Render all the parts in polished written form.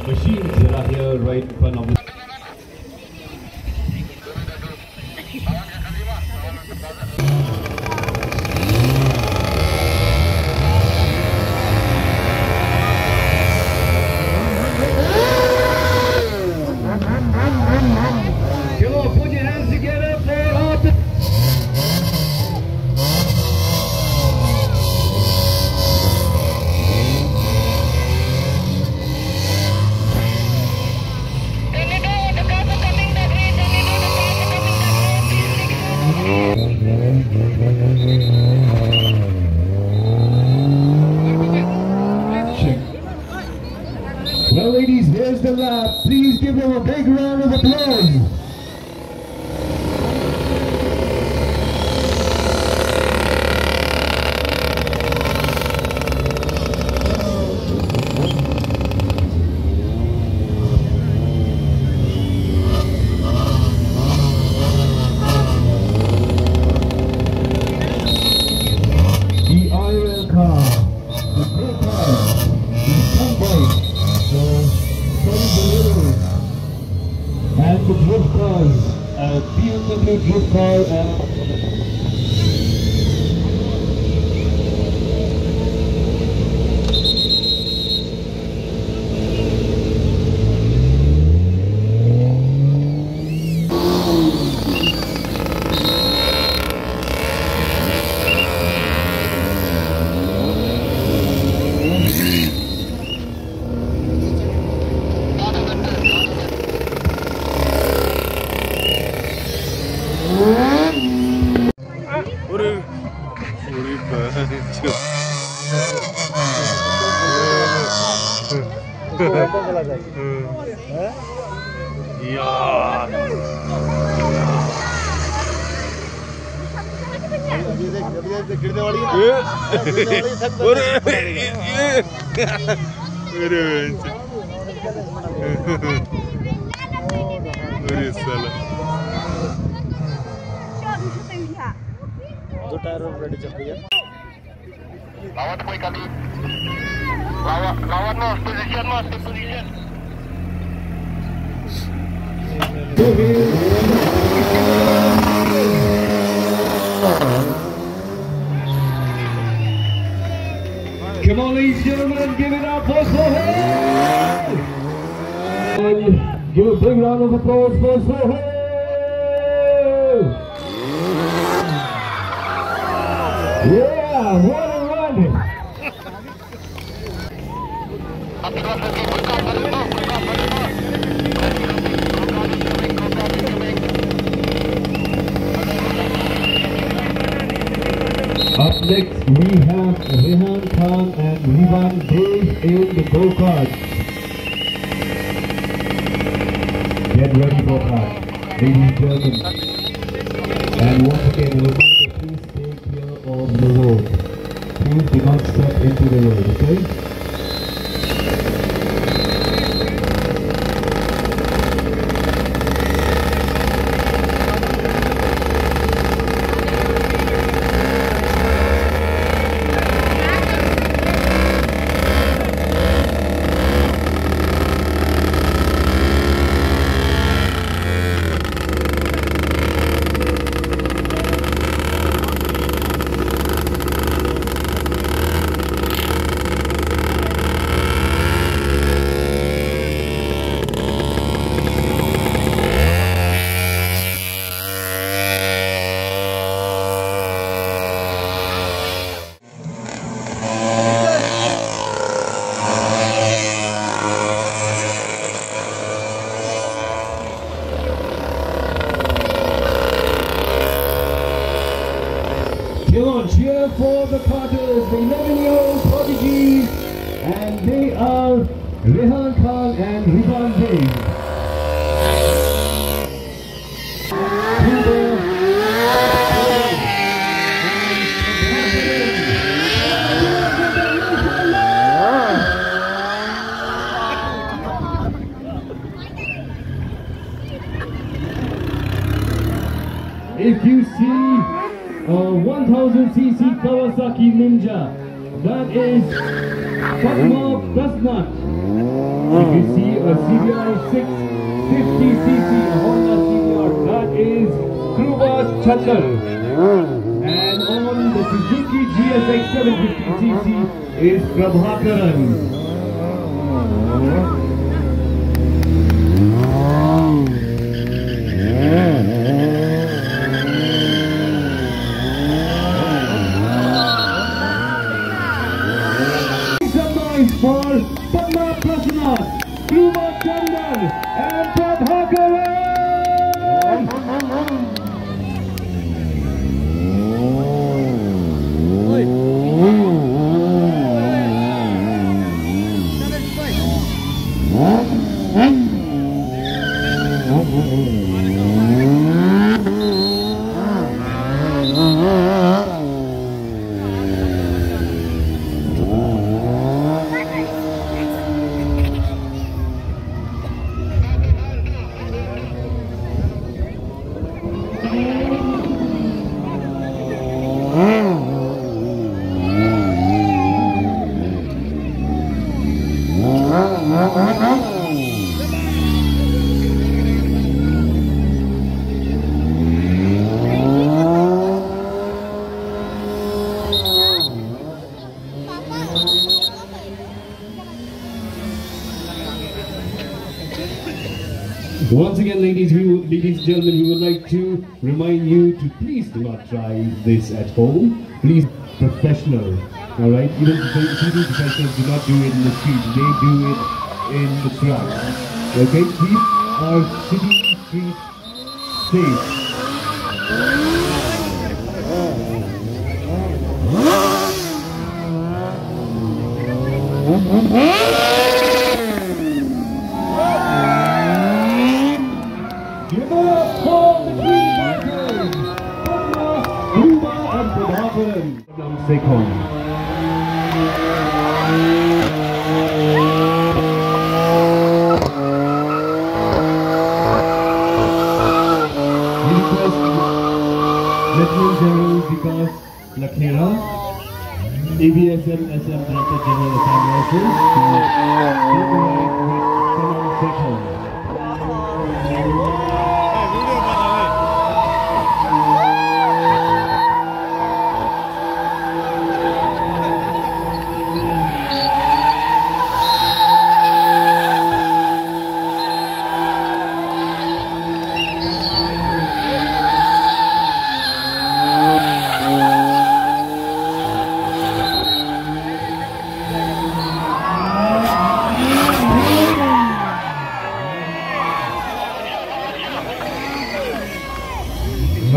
Machines that are here right in front of the come on, put your hands together for all the well, ladies, here's the lap. Please give them a big round of applause. The iron car, the grey car, the sunbike, and the drift cars, BMW drift car दो tyre ready चल रही है लावत कोई कभी लावत में position Come on, ladies and gentlemen, give it up for Sohail! Give a big round of applause for Sohail! Yeah, what a run! Up next, we have Rehan Khan and Rivan Dev in the go-kart. Get ready for that, ladies and gentlemen. And once again, a reminder, please stay clear of the road. Please do not step into the road, okay? Come on, cheer for the Carters, the 11-year-old prodigies, and they are Rehan Khan and Rivan Dev. if you see a 1000cc Kawasaki Ninja, that is Fatma Basnat. If you see a CBR 650cc Honda CBR, that is Kruba Chandal. And on the Suzuki GSX 750cc is Prabhakaran. For Padma Prasad, Kruba Chandal and Prabhakaran! Once again, ladies and gentlemen, we would like to remind you to please do not try this at home. Please, professional, all right? Even TV professionals do not do it in the street. They do it in the truck. Okay, keep our city streets safe. Give it up for the three fighters, Padma, Kruba and Prabhakaran. Sekon. We request Lieutenant General Vikas Lakhera, ABSM SM Director General Assam Rifles, to take a ride with Sanam Sekon.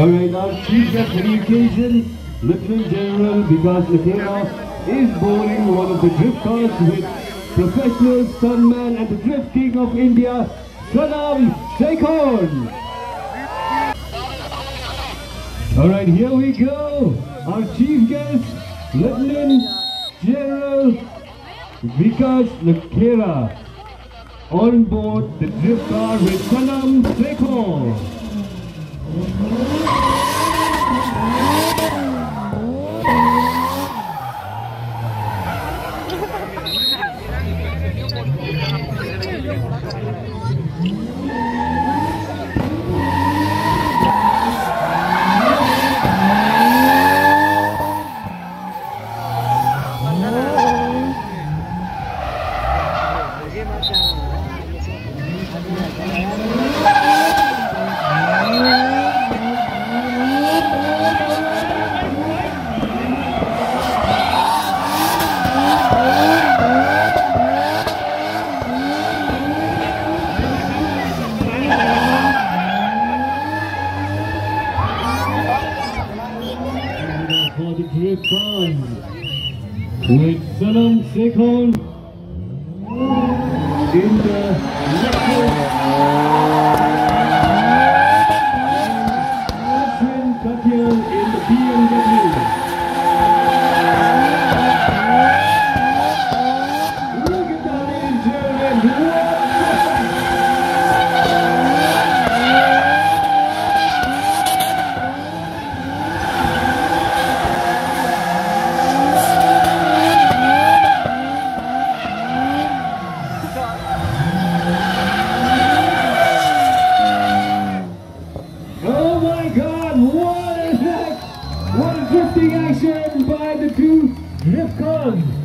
Alright, our chief guest for the occasion, Lieutenant General Vikas Lakhera, is boarding one of the drift cars with professional stuntman and the Drift King of India, Sanam Sekon. Alright, here we go. Our chief guest, Lieutenant General Vikas Lakhera, on board the drift car with Sanam Sekon. With Sanam Sekon in the Lexus, Ashwin Katyal in the BMW. Look at that, ladies and gentlemen. come.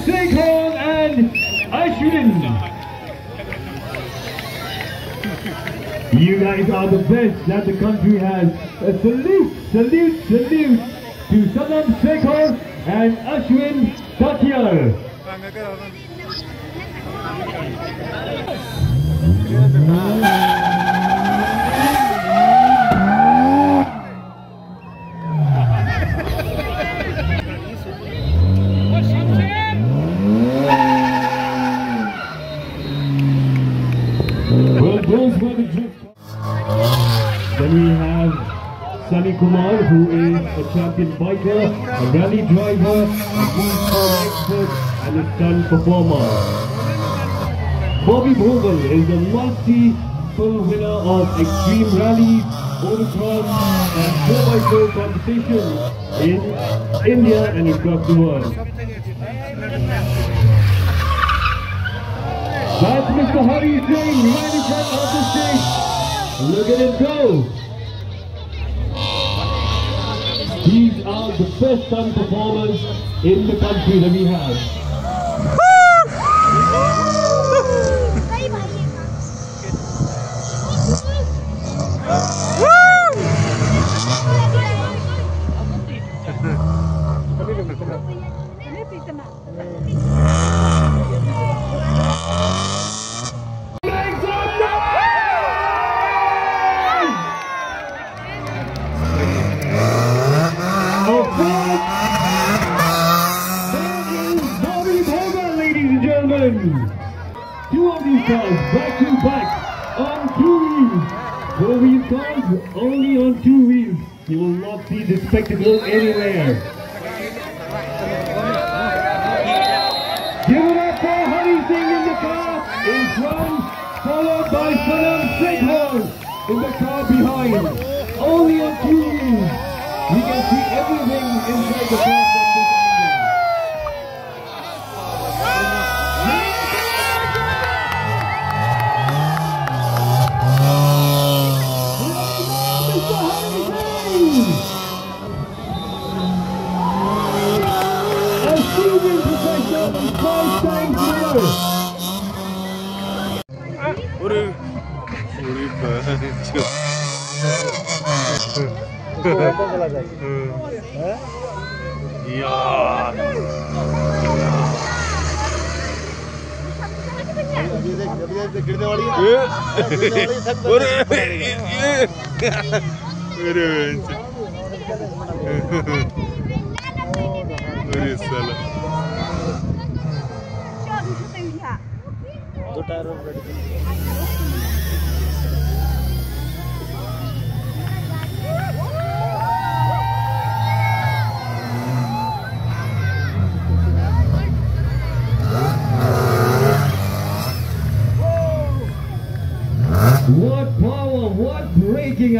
Sekhon and Ashwin. You guys are the best that the country has. A salute to Sanam Sekhon and Ashwin Tatyar. Then we have Sunny Kumar, who is a champion biker, a rally driver, a moonstone expert, and a stunt performer. Bobby Bhogal is a multiple winner of extreme rallies, motocross, and 4x4 competitions in India and across the world. That's Mr. Hari Singh, right in front of the stage. Look at him go! These are the best stunt performers in the country that we have. Two of these cars back to back on 2 wheels. 4 wheel cars only on 2 wheels. You will not see this spectacle anywhere. Give it up for Hari Singh in the car in front, followed by Sanam Sekhon in the car behind. Only on 2 wheels. We can see everything inside the car.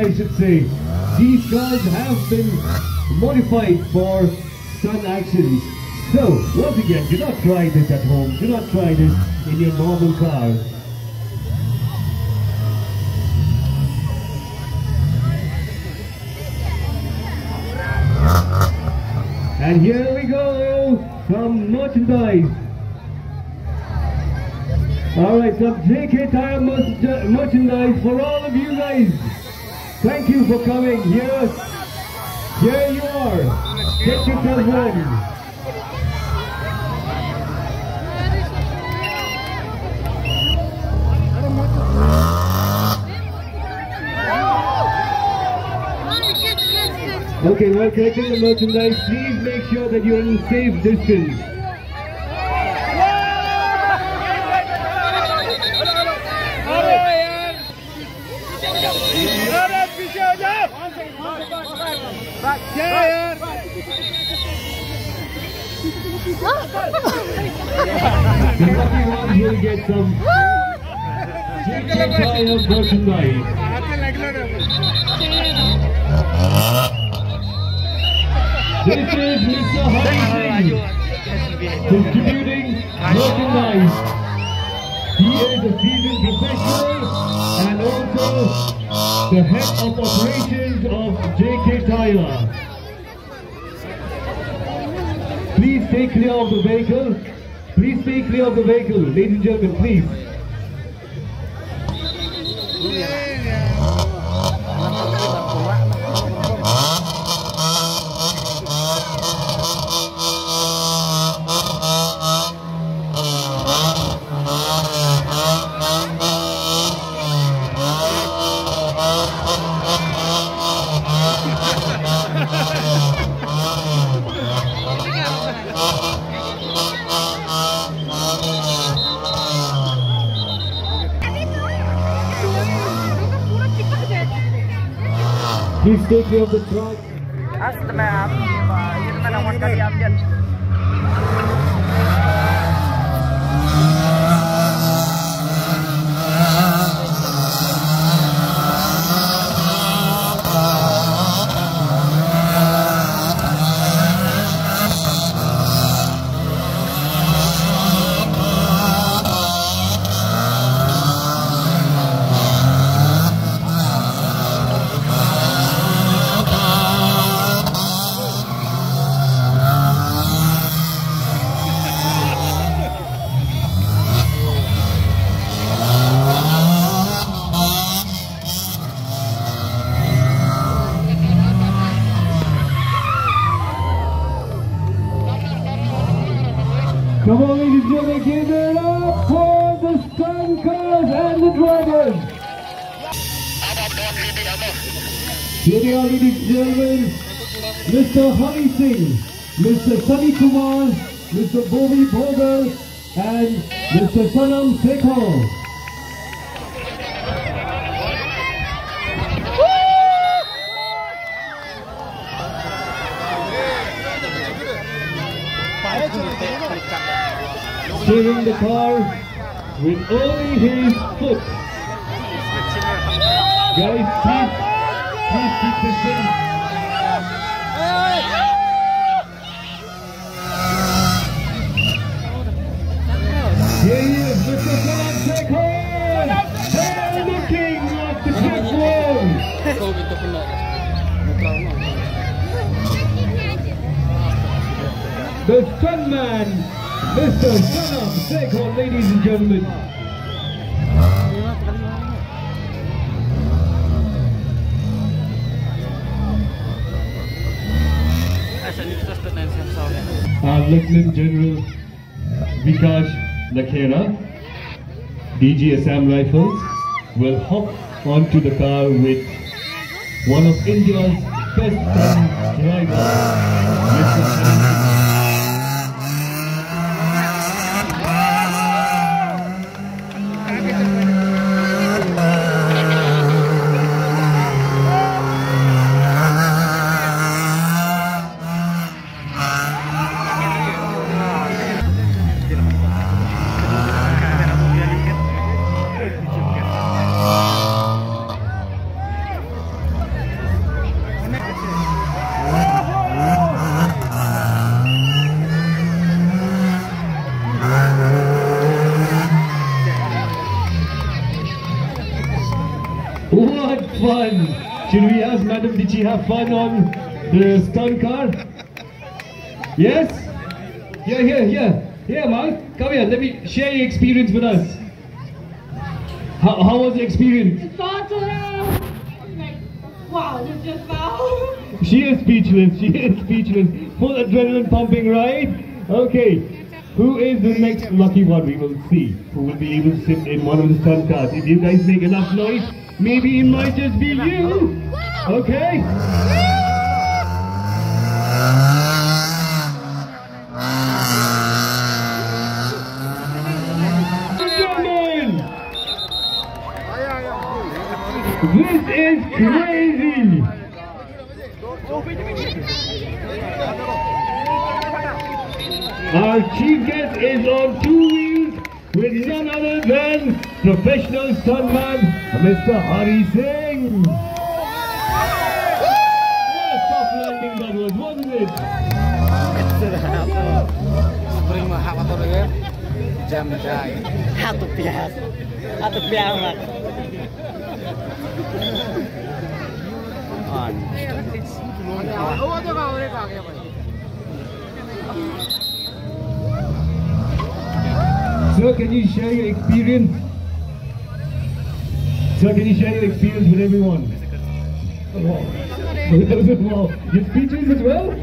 I should say. These cars have been modified for stunt actions. So, once again, do not try this at home. Do not try this in your normal car. And here we go, some merchandise. Alright, some JK Tyre merchandise for all of you guys. Thank you for coming. Here you are. Get yourself one. Okay, while collecting the merchandise, please make sure that you're in safe distance. The lucky ones will get some JK Tyre merchandise. This is Mr. Hari Singh, distributing merchandise. He is a seasoned professional and also the head of operations of JK Tyre. Please stay clear of the vehicle. Please stay clear of the vehicle, ladies and gentlemen, please. Please stay clear of the truck. Come on, ladies and gentlemen, give it up for the stunt cars and the drivers. Here they are, ladies and gentlemen, Mr. Hari Singh, Mr. Sunny Kumar, Mr. Bobby Bhogal, and Mr. Sanam Sekhar. Steering the car with only his foot. Guys, please keep distance. Here he is, Mr. Sanam Sekhar, and the king of the track world. The stuntman, Mr. Sanam Sekhar, ladies and gentlemen. Our Lieutenant General Vikash Lakhera, DG Assam Rifles, will hop onto the car with one of India's best stunt drivers, Mr. Hari Singh. Should we ask Madam, did she have fun on the stunt car? Yes? Here, Mark. Come here, let me share your experience with us. How was the experience? It's awesome! Like, wow, this just wow. She is speechless, Full adrenaline pumping, right? Okay, who is the next lucky one? We will see who will be able to sit in one of the stunt cars. If you guys make enough noise, maybe it might just be you. Okay? This is crazy! Our chief guest is on 2 wheels with none other than professional stuntman Mr. Hari Singh. What a soft landing that was, wasn't it? Spring mah hak atau dengan jam jai. Hatu piang. Sir, can you share your experience? Sir, can you share your experience with everyone? Wow. Your speeches as well?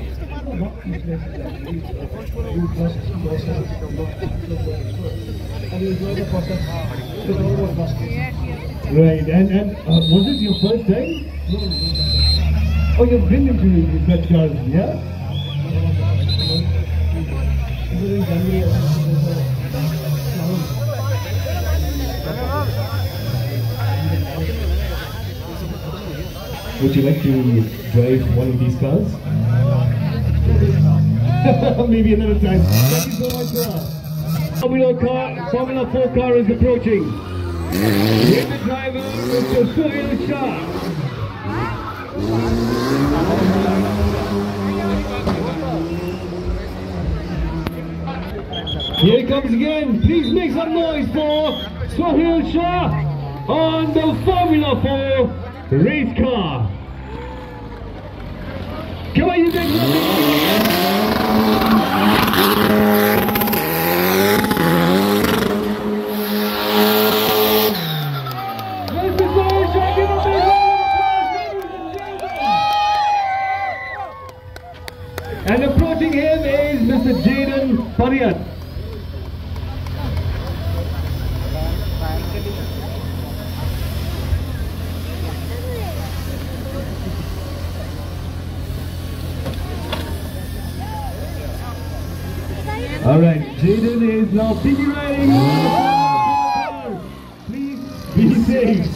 Right, and was this your first time? Oh, you've been into such cars, yeah? Would you like to drive one of these cars? Maybe another time. Thank you so much, sir. Formula 4 car is approaching. With the driver, Mr. Suhail Shah. Here he comes again. Please make some noise for Suhail Shah on the Formula 4 race car. Come on, you guys. And approaching him is Mr. Jayden Pariyat. Alright, Jayden is now piggy riding. Please be safe.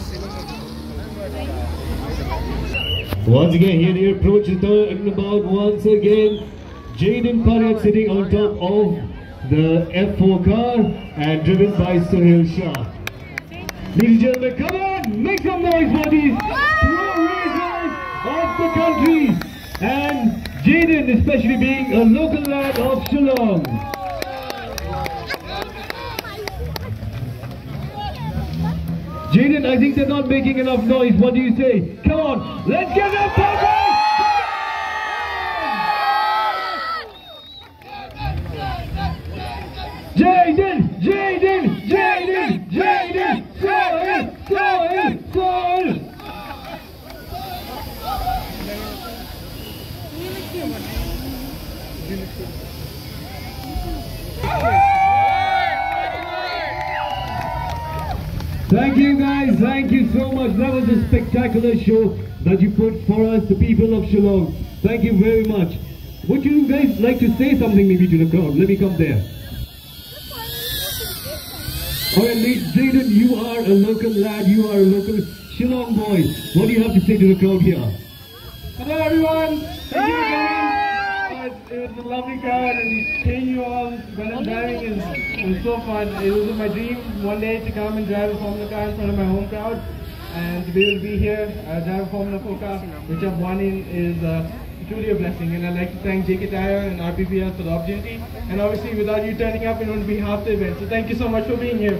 Once again, here the approach is talking about once again Jayden Pariyat sitting on top of the F4 car and driven by Suhail Shah. Ladies and gentlemen, come on, make some noise for these pro racers of the country, and Jayden especially being a local lad of Shillong. Jayden, I think they're not making enough noise. What do you say? Come on, let's get them pumping! Jayden! Sohail! Thank you guys, thank you so much. That was a spectacular show that you put for us, the people of Shillong. Thank you very much. Would you guys like to say something maybe to the crowd? Let me come there. Alright, Jayden, you are a local lad, you are a local Shillong boy. What do you have to say to the crowd here? Hello everyone! Thank you again! It was a lovely crowd, and seeing you all when I'm driving was so fun. It was my dream one day to come and drive a Formula car in front of my home crowd, and to be able to be here, drive a Formula 4 car, which I've won in, is truly a blessing. And I'd like to thank JK Tyre and RPPL for the opportunity, and obviously without you turning up, it wouldn't be half the event. So thank you so much for being here.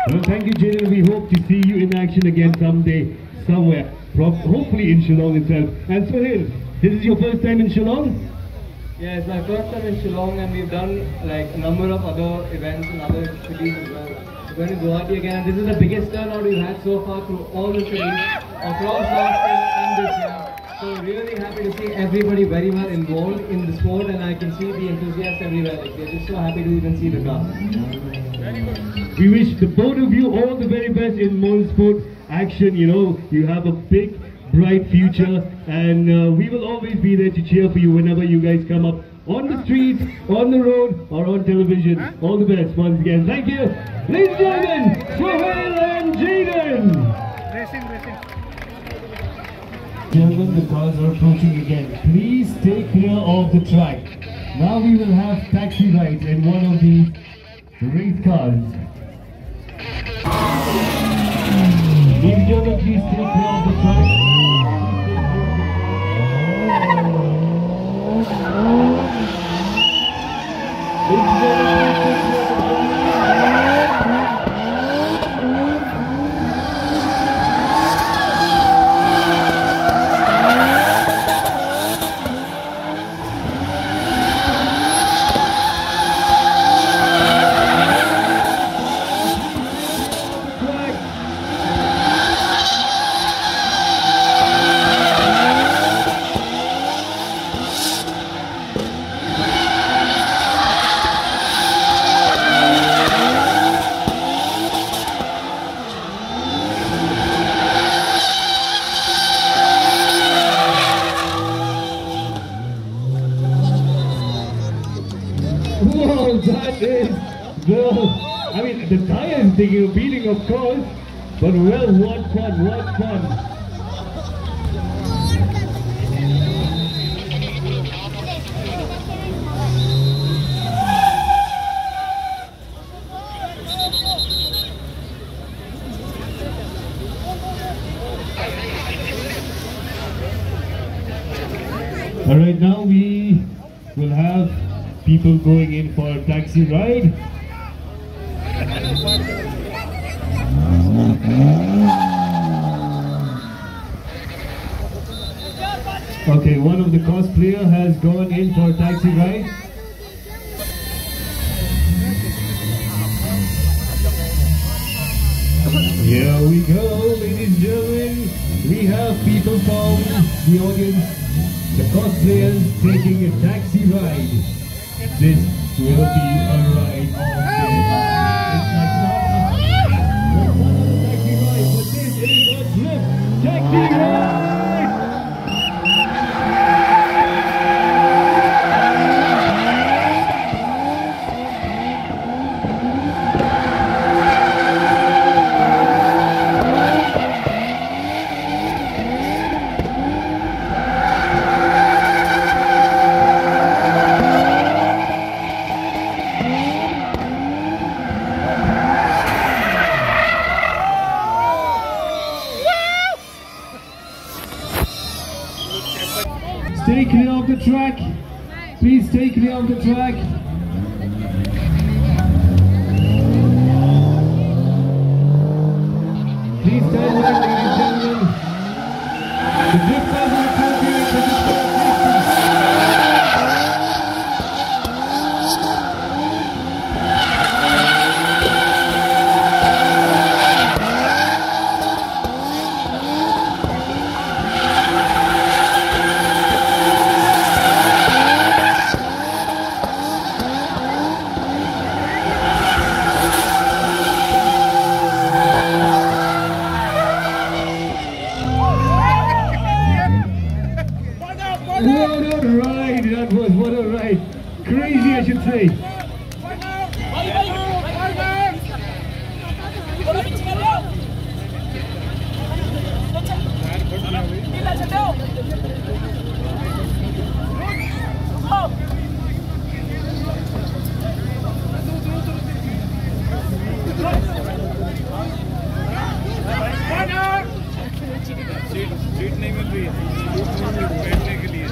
Well, thank you, Jaden. We hope to see you in action again someday, somewhere. Hopefully in Shillong itself. And Sohail, this is your first time in Shillong? Yeah, it's my first time in Shillong, and we've done like a number of other events in other cities as well. We're going to Guwahati again, and this is the biggest turnout we've had so far through all the cities across last year and this year. So really happy to see everybody very well involved in the sport, and I can see the enthusiasts everywhere. Like, they're just so happy to even see the car. We wish the both of you all the very best in motorsport action. You know, you have a big, bright future, and we will always be there to cheer for you whenever you guys come up on the streets, on the road, or on television. All the best once again. Thank you. Ladies and gentlemen, Sohail and Jaden. Racing. Gentlemen, the cars are approaching again. Please stay clear of the track. Now we will have taxi rides in one of these race cars. Ladies and gentlemen, please stay clear of the track. Whoa, that is the tire is taking a beating, of course, but well, what fun. Alright, now we will have people going in for a taxi ride. Okay, one of the cosplayer has gone in for a taxi ride. Here we go, ladies and gentlemen. We have people from the audience, the cosplayers, taking a taxi ride. This will be a ride of It's like not a taxi ride, but this is a drift taxi ride! Stay clear of the track. Please stay clear of the track. Please stand back, ladies and gentlemen. The drifters will come here to the track. What a ride! Crazy, I should say. Seat नहीं मिल रही है बैठने के लिए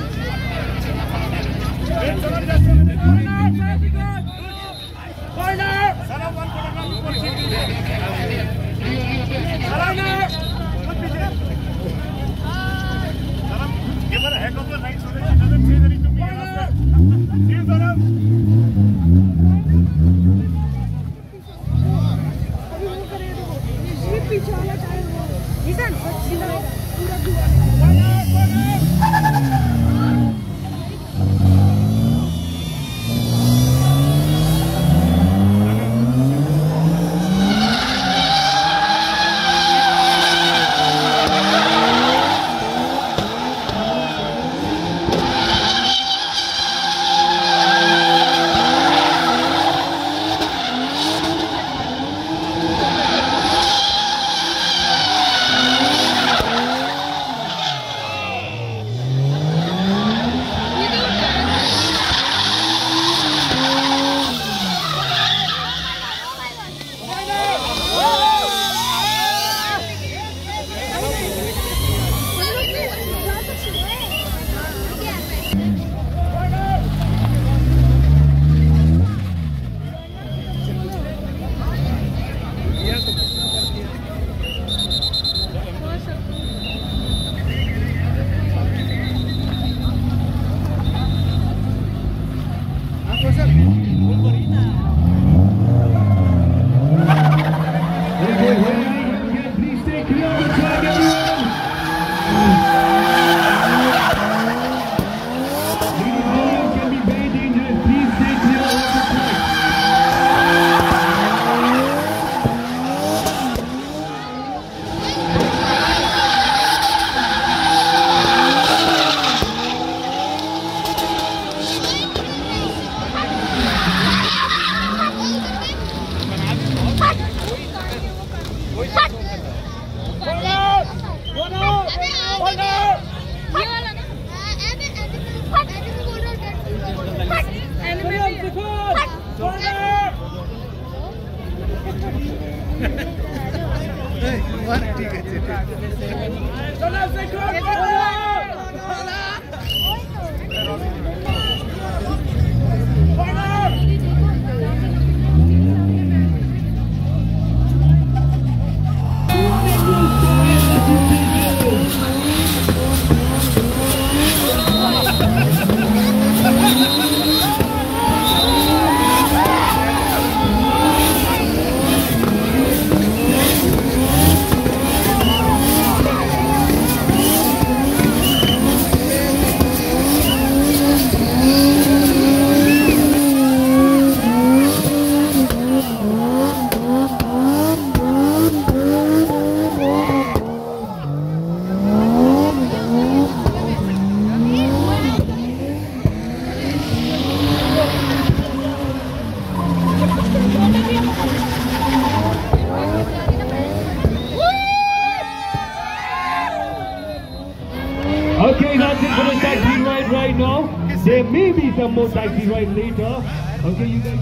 Okay, that's it for the taxi ride right now. There may be some more taxi ride later. Okay, you guys.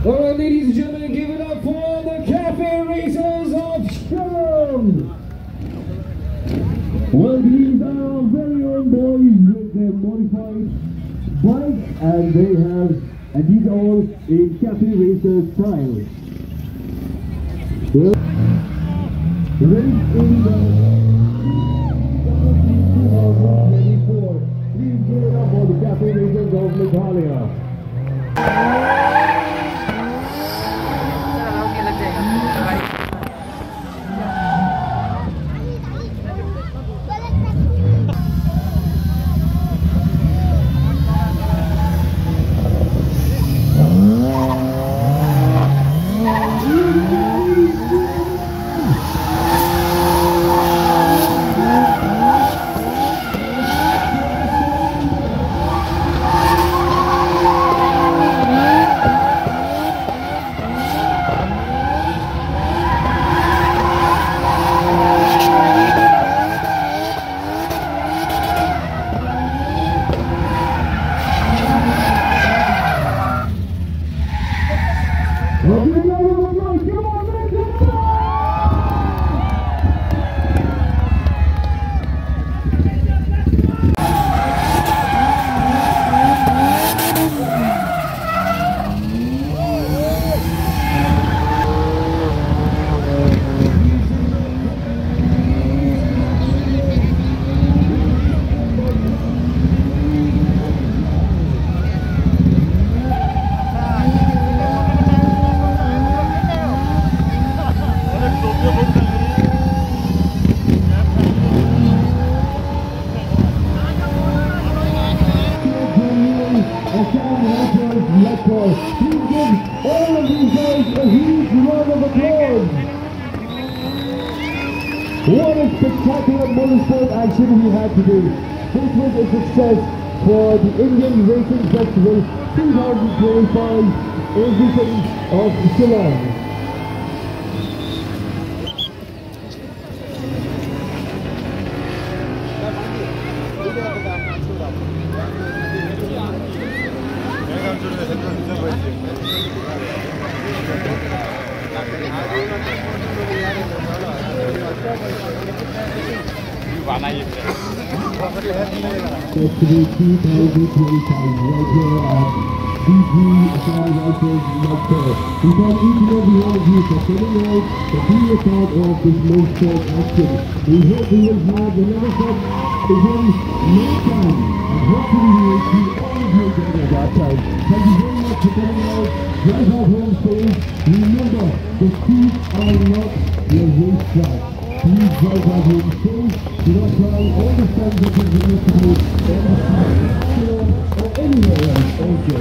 Alright, ladies and gentlemen, give it up for the Cafe Racers of Shillong! Well, these are our very own boys with their modified bikes, and these are all in Cafe Racer style. Well, ready in the 2024. Please give it up for the Cafe Racers of Meghalaya. Please give all of these guys a huge round of applause. What a spectacular motorsport action we had today. This was a success for the Indian Racing Festival 2025 edition of Shillong. Festival 2025 right here at DG Car Racers Motor. We thank each and every one of you for coming out to be a part of this motorsport action. We hope we will have another step again next time, and hopefully we will see all of you again at that time. Thank you very much for coming out. Drive out home safe. Remember, the streets are not your racetrack. Please drive out home safe. Do not try all the stands that you need to do or anywhere else also.